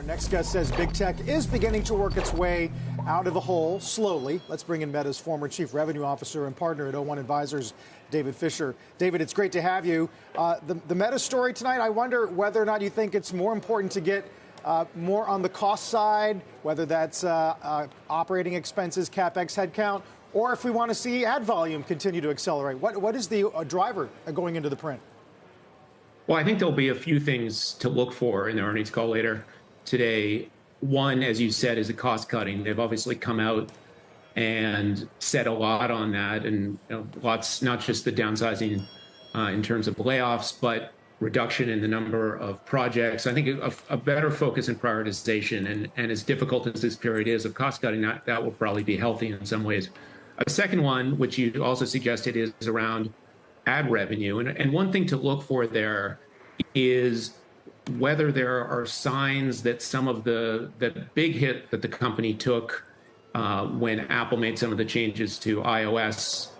Our next guest says big tech is beginning to work its way out of the hole slowly. Let's bring in Meta's former chief revenue officer and partner at 01 Advisors, David Fischer. David, it's great to have you. The Meta story tonight, I wonder whether or not you think it's more important to get more on the cost side, whether that's operating expenses, CapEx, headcount, or if we want to see ad volume continue to accelerate. What is the driver going into the print? Well, I think there'll be a few things to look for in the earnings call later today. One, as you said, is the cost cutting. They've obviously come out and said a lot on that, and lots, not just the downsizing in terms of layoffs, but reduction in the number of projects. I think a better focus and prioritization, and as difficult as this period is of cost cutting, that will probably be healthy in some ways. A second one, which you also suggested, is around ad revenue. And one thing to look for there is whether there are signs that some of the big hit that the company took when Apple made some of the changes to iOS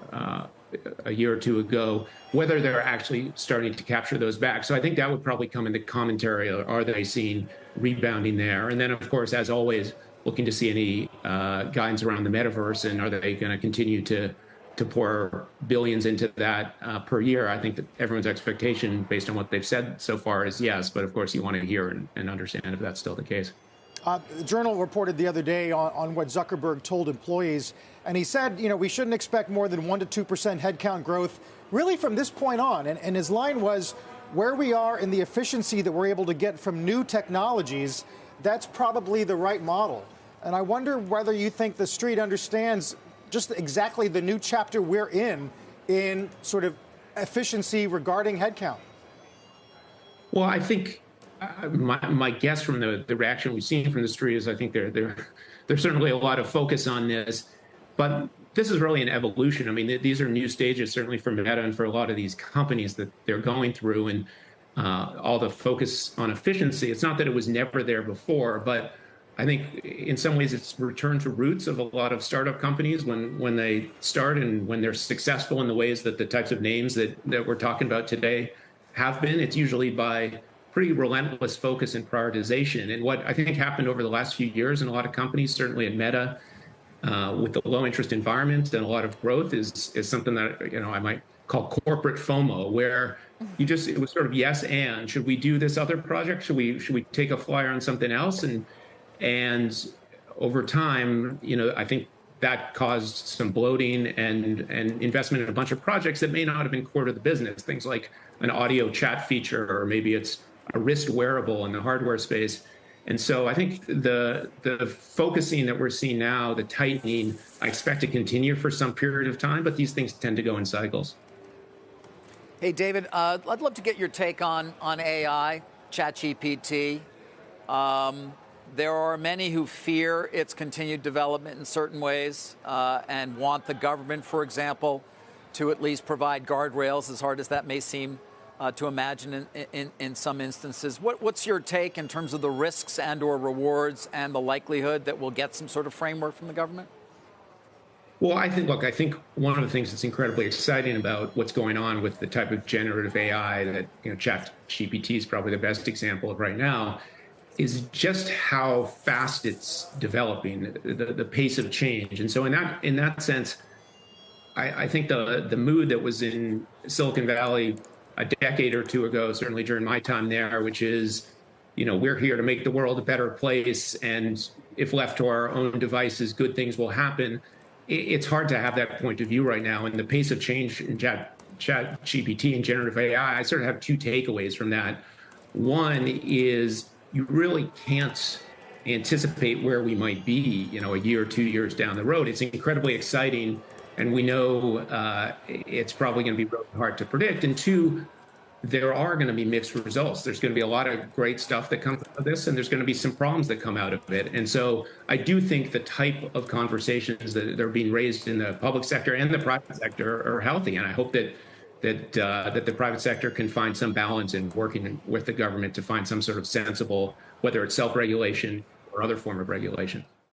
a year or two ago, whether they're actually starting to capture those back. So I think that would probably come in the commentary. Are they seeing rebounding there? And then, of course, as always, looking to see any guidance around the metaverse, and are they going to continue to pour billions into that per year? I think that everyone's expectation, based on what they've said so far, is yes. But of course, you want to hear and understand if that's still the case. The Journal reported the other day on what Zuckerberg told employees, and he said, we shouldn't expect more than 1% to 2% headcount growth really from this point on. And his line was, where we are in the efficiency that we're able to get from new technologies, that's probably the right model. And I wonder whether you think the street understands just exactly the new chapter we're in sort of efficiency regarding headcount. Well, I think my guess from the reaction we've seen from the street is I think there's certainly a lot of focus on this, but this is really an evolution. I mean, these are new stages, certainly for Meta and for a lot of these companies that they're going through, and all the focus on efficiency. It's not that it was never there before, but I think in some ways it's return to roots of a lot of startup companies when they start and when they're successful in the ways that the types of names that we're talking about today have been. It's usually by pretty relentless focus and prioritization. And what I think happened over the last few years in a lot of companies, certainly at Meta, with the low interest environment and a lot of growth, is something that I might call corporate FOMO, where it was sort of yes and should we do this other project? Should we take a flyer on something else? And over time, I think that caused some bloating and investment in a bunch of projects that may not have been core to the business. Things like an audio chat feature, or maybe it's a wrist wearable in the hardware space. And so I think the focusing that we're seeing now, the tightening, I expect to continue for some period of time, but these things tend to go in cycles. Hey, David, I'd love to get your take on AI, ChatGPT. There are many who fear its continued development in certain ways and want the government, for example, to at least provide guardrails, as hard as that may seem to imagine in some instances. What's your take in terms of the risks and or rewards and the likelihood that we'll get some sort of framework from the government? Well, I think one of the things that's incredibly exciting about what's going on with the type of generative AI that ChatGPT is probably the best example of right now is just how fast it's developing, the pace of change. And so in that sense, I think the mood that was in Silicon Valley a decade or two ago, certainly during my time there, which is, we're here to make the world a better place, and if left to our own devices, good things will happen. It's hard to have that point of view right now. And the pace of change in ChatGPT and generative AI, I sort of have two takeaways from that. One is you really can't anticipate where we might be, a year or 2 years down the road. It's incredibly exciting, and we know it's probably going to be really hard to predict. And two, there are going to be mixed results. There's going to be a lot of great stuff that comes out of this, and there's going to be some problems that come out of it. And so I do think the type of conversations that are being raised in the public sector and the private sector are healthy. And I hope that the private sector can find some balance in working with the government to find some sort of sensible, whether it's self-regulation or other form of regulation.